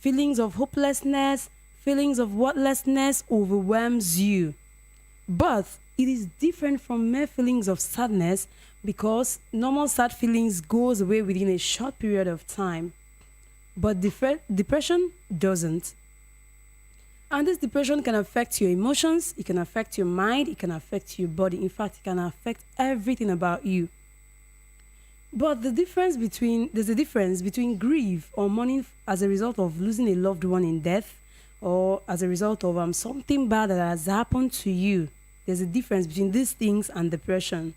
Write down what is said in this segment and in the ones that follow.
feelings of hopelessness, feelings of worthlessness overwhelms you. But it is different from mere feelings of sadness because normal sad feelings goes away within a short period of time. But depression doesn't. And this depression can affect your emotions, it can affect your mind, it can affect your body. In fact, it can affect everything about you. But there's a difference between grief or mourning as a result of losing a loved one in death or as a result of something bad that has happened to you. There's a difference between these things and depression.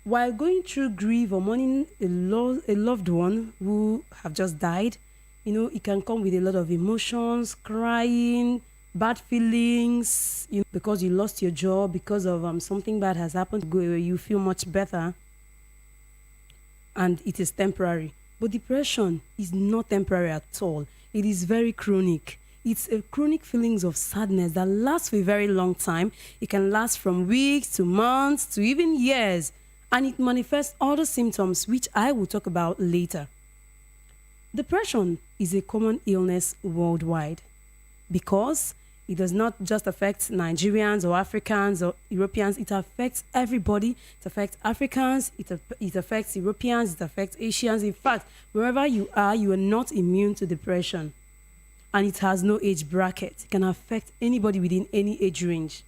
While going through grief or mourning a loved one who have just died, it can come with a lot of emotions, crying, bad feelings, because you lost your job, because of something bad has happened, you feel much better, and it is temporary. But depression is not temporary at all. It is very chronic. It's a chronic feelings of sadness that lasts for a very long time. It can last from weeks to months to even years, and it manifests other symptoms which I will talk about later. Depression is a common illness worldwide because it does not just affect Nigerians or Africans or Europeans. It affects everybody. It affects Africans. It affects Europeans. It affects Asians. In fact, wherever you are not immune to depression. And it has no age bracket. It can affect anybody within any age range.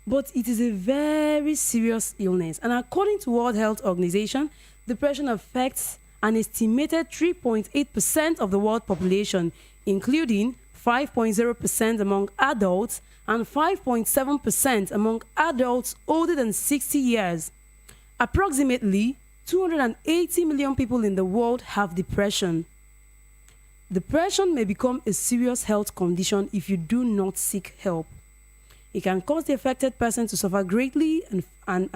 But it is a very serious illness. And according to World Health Organization, depression affects an estimated 3.8% of the world population, including 5.0% among adults and 5.7% among adults older than 60 years. Approximately 280 million people in the world have depression. Depression may become a serious health condition if you do not seek help. It can cause the affected person to suffer greatly and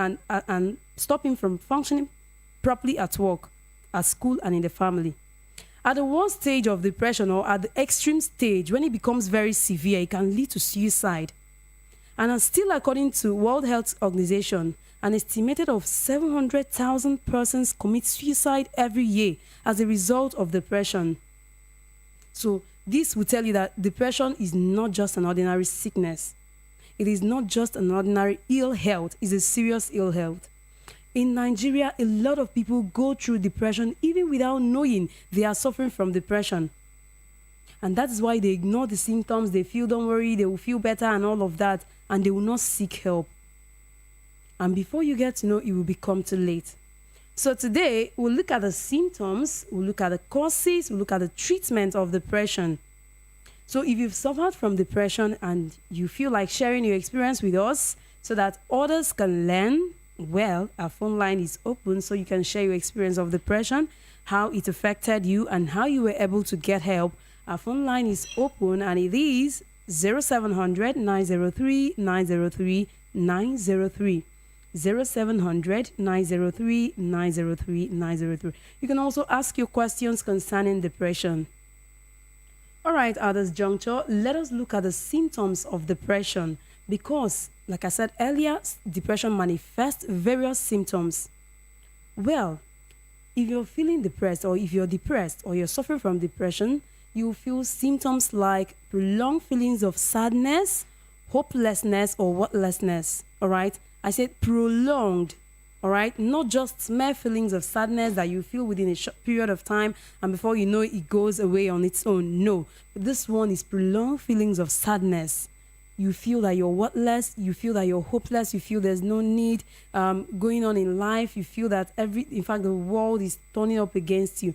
stop him from functioning properly at work, at school, and in the family. At the worst stage of depression or at the extreme stage, when it becomes very severe, it can lead to suicide. And still, according to World Health Organization, an estimated of 700,000 persons commit suicide every year as a result of depression. So this will tell you that depression is not just an ordinary sickness. It is not just an ordinary ill health. It's a serious ill health. In Nigeria, a lot of people go through depression even without knowing they are suffering from depression. And that is why they ignore the symptoms. They feel, don't worry, they will feel better and all of that. And they will not seek help. And before you get to know, it will become too late. So today, we'll look at the symptoms, we'll look at the causes, we'll look at the treatment of depression. So if you've suffered from depression and you feel like sharing your experience with us so that others can learn, well, our phone line is open so you can share your experience of depression, how it affected you, and how you were able to get help. Our phone line is open and it is 0700 903 903 903. 0700 903 903 903. You can also ask your questions concerning depression. All right, at this juncture, let us look at the symptoms of depression because, like I said earlier, depression manifests various symptoms. Well, if you're feeling depressed or if you're depressed or you're suffering from depression, you feel symptoms like prolonged feelings of sadness, hopelessness, or worthlessness. All right? I said prolonged. All right? Not just mere feelings of sadness that you feel within a short period of time and before you know it, it goes away on its own. No. But this one is prolonged feelings of sadness. You feel that you're worthless. You feel that you're hopeless. You feel there's no need going on in life. You feel that in fact, the world is turning up against you.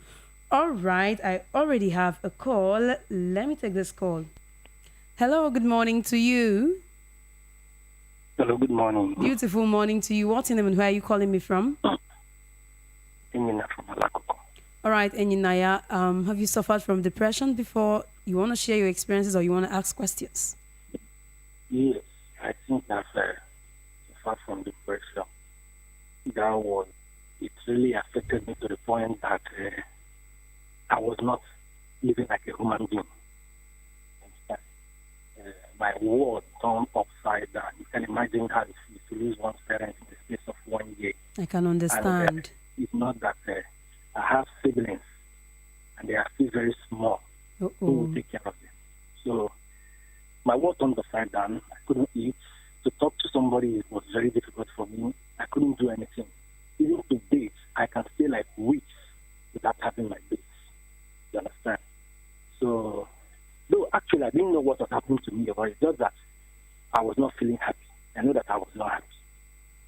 All right. I already have a call. Let me take this call. Hello. Good morning to you. Hello, good morning. Beautiful morning to you. What's your name and where are you calling me from? Enyina from Alakoko. All right, Enyinaya, have you suffered from depression before? You want to share your experiences or you want to ask questions? Yes, I think I've suffered from depression. It really affected me to the point that I was not living like a human being. My world turned upside down. You can imagine how it is to lose one's parents in the space of 1 year. I can understand. And, it's not that I have siblings and they are still very small. who will Uh-oh. take care of them. So my world turned upside down. I couldn't eat. To talk to somebody was very difficult for me. I couldn't do anything. Even to date, I can stay like weeks without having my dates. You understand? So, though actually I didn't know what was happening to me, but it's just that I was not feeling happy. I know that I was not happy.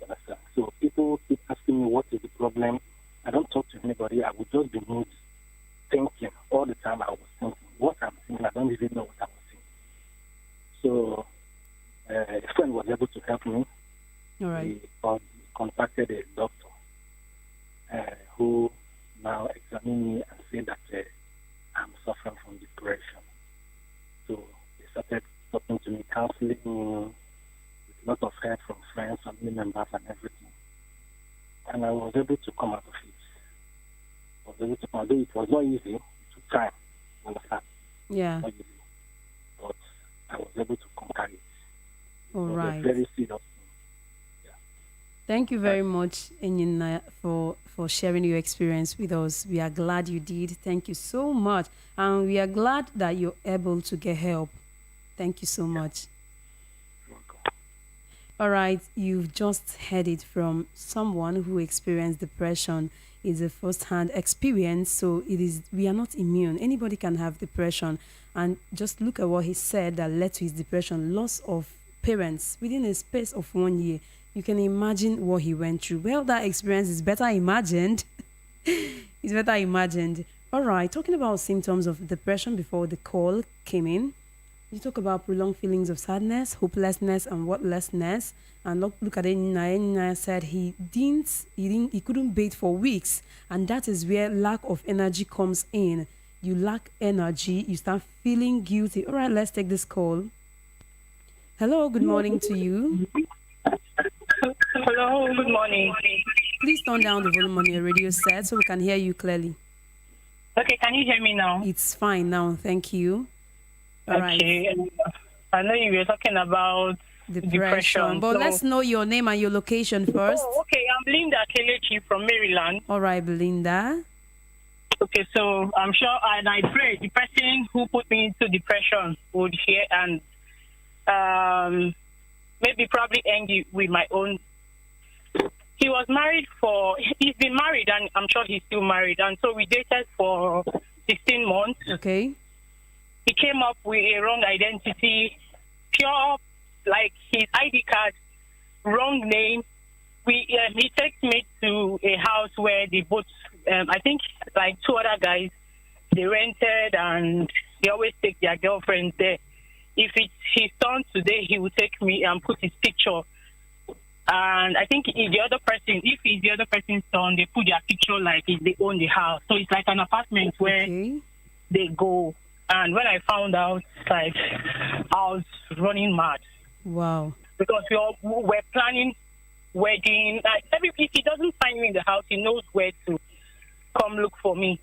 You understand? So people keep asking me what is the problem. I don't talk to anybody. I would just be moody, thinking all the time. I was thinking what I'm thinking. I don't even know what I was thinking. So a friend was able to help me. All right. He contacted a doctor who now examined me and said that I'm suffering from depression. So they started talking to me, counseling me with a lot of help from friends, family members, and everything. And I was able to come out of it. I was able to come out. Though it was not easy, it took time. You understand? Yeah. Not easy. But I was able to conquer it. All It was right. a very serious thing. Thank you very much, Enyina, for sharing your experience with us. We are glad you did. Thank you so much. And we are glad that you're able to get help. Thank you so much. You're welcome. All right, you've just heard it from someone who experienced depression. It's a first-hand experience, so it is. We are not immune. Anybody can have depression, and just look at what he said that led to his depression: loss of parents within a space of 1 year. You can imagine what he went through. Well, that experience is better imagined. It's better imagined. All right, talking about symptoms of depression before the call came in. You talk about prolonged feelings of sadness, hopelessness, and worthlessness. And look at it. Nina said he couldn't bathe for weeks, and that is where lack of energy comes in. You lack energy, you start feeling guilty. All right, let's take this call. Hello, good morning to you. Hello, good morning. Please turn down the volume on your radio set so we can hear you clearly. Okay, can you hear me now? It's fine now, thank you. All right. Okay. I know you were talking about depression. But so- let's know your name and your location first. Oh, okay. I'm Linda Kelechi from Maryland. All right, Belinda. Okay, so I'm sure, and I pray the person who put me into depression would hear and maybe probably angry with my own. He's been married, and I'm sure he's still married. And so we dated for 16 months. Okay. He came up with a wrong identity, pure, like his ID card, wrong name. He takes me to a house where they both, I think, like two other guys, they rented, and they always take their girlfriends there. If it's his turn today, he will take me and put his picture. And I think if it's the other person's turn, they put their picture like if they own the house. So it's like an apartment where they go. And when I found out, like, I was running mad. Wow. Because we're planning wedding. Like, if he doesn't find me in the house, he knows where to come look for me.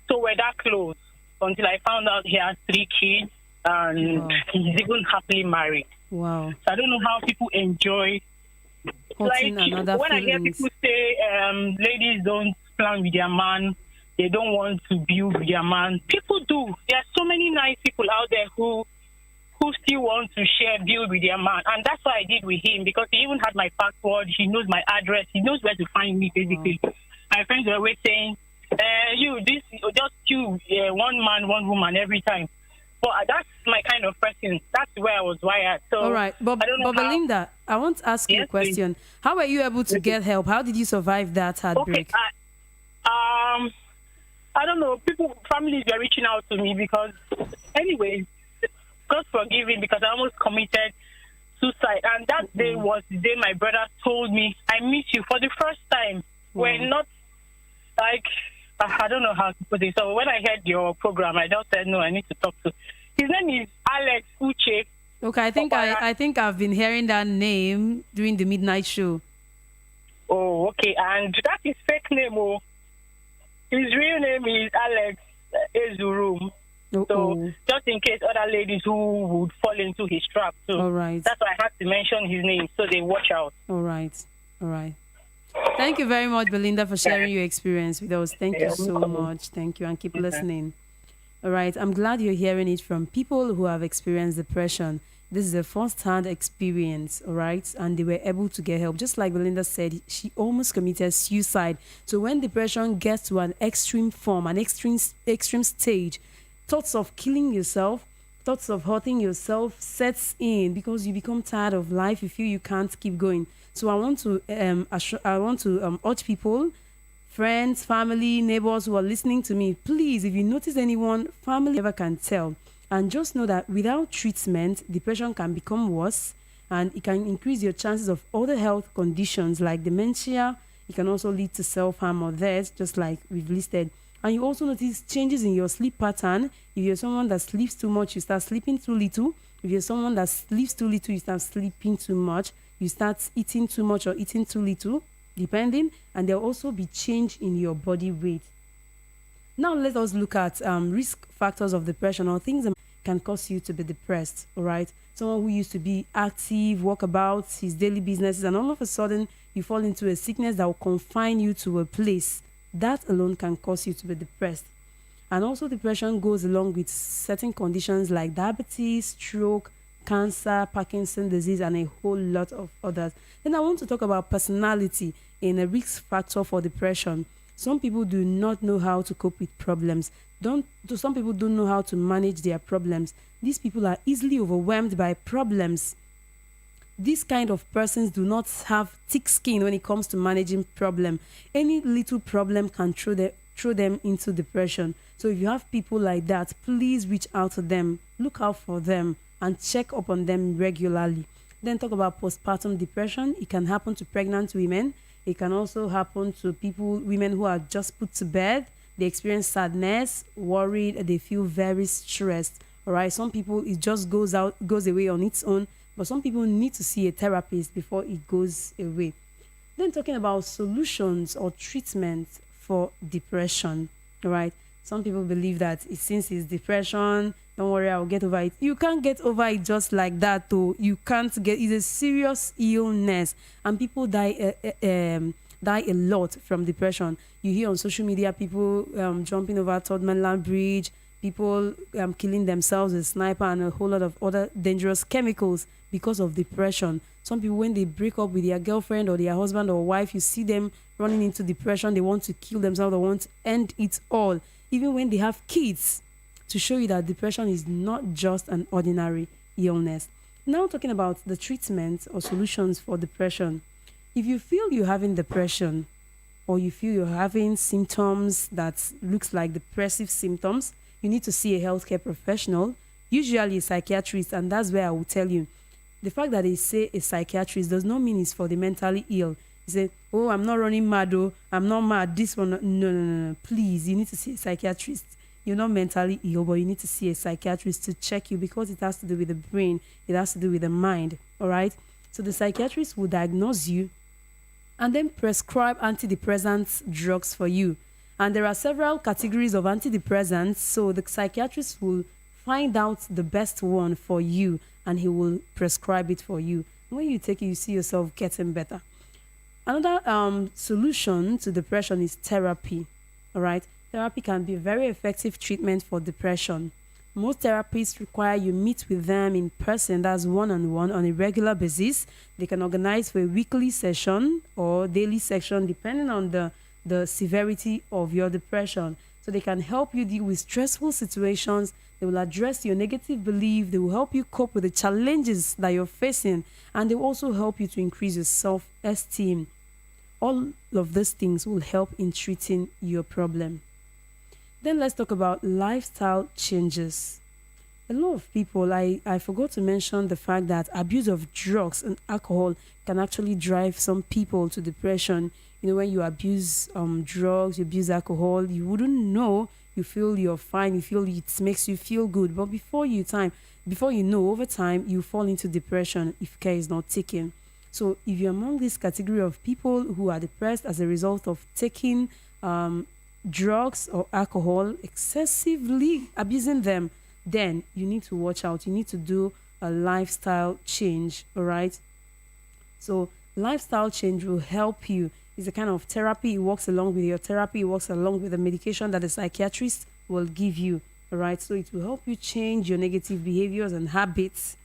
So we're that close until I found out he has 3 kids and he's even happily married. Wow. So I don't know how people enjoy. Hurting Like, another when I hear feelings. people say ladies don't plan with their man, they don't want to build with their man. People do. There are so many nice people out there who still want to build with their man. And that's what I did with him, because he even had my password. He knows my address. He knows where to find me, basically. Wow. My friends were always saying, one man, one woman every time. But that's my kind of person. That's where I was wired. So all right. But Belinda, I want to ask you a question. Please. How were you able to get help? How did you survive that heartbreak? Okay. I don't know. Families were reaching out to me because, anyway, God forgive me, because I almost committed suicide. And that day was the day my brother told me, I miss you for the first time. We're not like, I don't know how to put it. So when I heard your program, I just said, no, I need to talk to. His name is Alex Uche. Okay, I think I've been hearing that name during the midnight show. Oh, okay. And that is fake name. Oh. His real name is Alex Ezurum. So just in case other ladies who would fall into his trap. So all right. That's why I had to mention his name, so they watch out. All right. Thank you very much, Belinda, for sharing your experience with us. Thank you so much. Thank you, and keep listening. All right. I'm glad you're hearing it from people who have experienced depression. This is a first-hand experience, all right? And they were able to get help. Just like Belinda said, she almost committed suicide. So when depression gets to an extreme form, an extreme stage, thoughts of killing yourself, thoughts of hurting yourself sets in because you become tired of life. You feel you can't keep going. So I want to urge people, friends, family, neighbors who are listening to me, please, if you notice anyone, family never can tell. And just know that without treatment, depression can become worse and it can increase your chances of other health conditions like dementia. It can also lead to self harm or death, just like we've listed. And you also notice changes in your sleep pattern. If you're someone that sleeps too much, you start sleeping too little. If you're someone that sleeps too little, you start sleeping too much. You start eating too much or eating too little, depending. And there'll also be change in your body weight. Now let us look at risk factors of depression or things that can cause you to be depressed. All right, someone who used to be active, walk about his daily businesses, and all of a sudden you fall into a sickness that will confine you to a place. That alone can cause you to be depressed. And also, depression goes along with certain conditions like diabetes, stroke, cancer, Parkinson's disease, and a whole lot of others. Then I want to talk about personality in a risk factor for depression. Some people do not know how to cope with problems. Some people don't know how to manage their problems. These people are easily overwhelmed by problems. These kind of persons do not have thick skin when it comes to managing problem. Any little problem can throw them into depression. So if you have people like that, please reach out to them, look out for them, and check up on them regularly. Then talk about postpartum depression. It can happen to pregnant women. It can also happen to women who are just put to bed. They experience sadness, worried, they feel very stressed. All right. Some people it just goes away on its own, but some people need to see a therapist before it goes away. Then talking about solutions or treatment for depression. All right. Some people believe that since it's depression, don't worry, I'll get over it. You can't get over it just like that, though. You can't get. It's a serious illness, and people die a lot from depression. You hear on social media people jumping over Third Mainland Bridge, people killing themselves with sniper and a whole lot of other dangerous chemicals because of depression. Some people, when they break up with their girlfriend or their husband or wife, you see them running into depression. They want to kill themselves. They want to end it all. Even when they have kids, to show you that depression is not just an ordinary illness. Now talking about the treatment or solutions for depression. If you feel you're having depression or you feel you're having symptoms that looks like depressive symptoms, you need to see a healthcare professional, usually a psychiatrist, and that's where I will tell you. The fact that they say a psychiatrist does not mean it's for the mentally ill. You say, oh, I'm not running mad, oh, I'm not mad, this one. No. Please, you need to see a psychiatrist. You're not mentally ill, but you need to see a psychiatrist to check you because it has to do with the brain. It has to do with the mind, all right? So the psychiatrist will diagnose you and then prescribe antidepressant drugs for you. And there are several categories of antidepressants, so the psychiatrist will find out the best one for you and he will prescribe it for you. When you take it, you see yourself getting better. Another solution to depression is therapy, all right? Therapy can be a very effective treatment for depression. Most therapists require you meet with them in person, that's one-on-one, on a regular basis. They can organize for a weekly session or daily session, depending on the severity of your depression. So they can help you deal with stressful situations. They will address your negative belief. They will help you cope with the challenges that you're facing. And they will also help you to increase your self-esteem. All of these things will help in treating your problem. Then let's talk about lifestyle changes. A lot of people, I forgot to mention the fact that abuse of drugs and alcohol can actually drive some people to depression. You know, when you abuse drugs, you abuse alcohol, you wouldn't know. You feel you're fine, you feel it makes you feel good. But before you know, over time, you fall into depression if care is not taken. So if you're among this category of people who are depressed as a result of taking drugs or alcohol, excessively abusing them, then you need to watch out. You need to do a lifestyle change, all right? So lifestyle change will help you. It's a kind of therapy. It works along with your therapy. It works along with the medication that the psychiatrist will give you. All right, so it will help you change your negative behaviors and habits,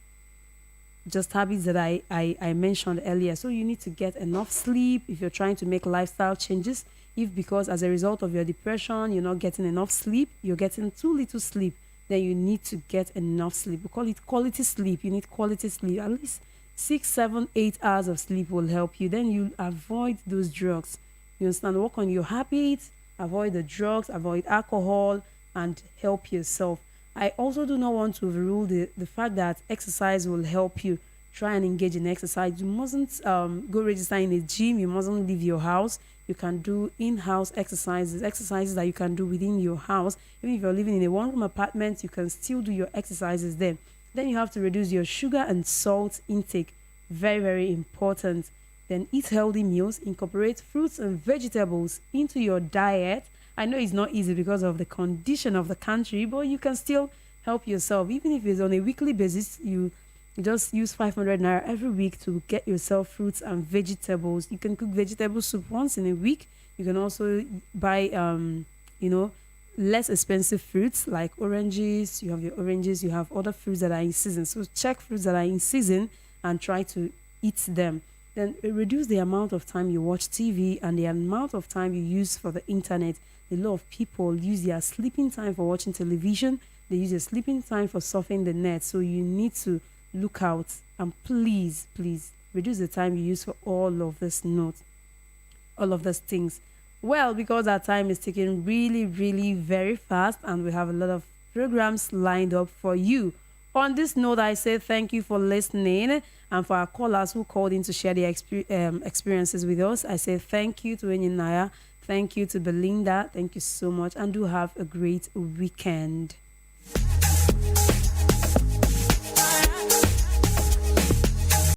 just habits that I mentioned earlier. So you need to get enough sleep if you're trying to make lifestyle changes. If because as a result of your depression, you're not getting enough sleep, you're getting too little sleep, then you need to get enough sleep. We call it quality sleep. You need quality sleep. At least 6, 7, 8 hours of sleep will help you. Then you avoid those drugs. You understand? Work on your habits, avoid the drugs, avoid alcohol, and help yourself. I also do not want to overrule the fact that exercise will help you. Try and engage in exercise. You mustn't go register in a gym. You mustn't leave your house. You can do in-house exercises that you can do within your house. Even if you're living in a one-room apartment, you can still do your exercises there. Then you have to reduce your sugar and salt intake. Very, very important. Then eat healthy meals, incorporate fruits and vegetables into your diet. I know it's not easy because of the condition of the country, but you can still help yourself. Even if it's on a weekly basis, you just use 500 naira every week to get yourself fruits and vegetables. You can cook vegetable soup once in a week. You can also buy, you know, less expensive fruits like oranges. You have your oranges, you have other fruits that are in season. So check fruits that are in season and try to eat them. Then reduce the amount of time you watch TV and the amount of time you use for the internet. A lot of people use their sleeping time for watching television. They use their sleeping time for surfing the net. So you need to look out and please, please reduce the time you use for all of this notes, all of these things. Well, because our time is taking really, really very fast and we have a lot of programs lined up for you. On this note, I say thank you for listening, and for our callers who called in to share their experiences with us. I say thank you to Enyinaya, thank you to Belinda, thank you so much, and do have a great weekend.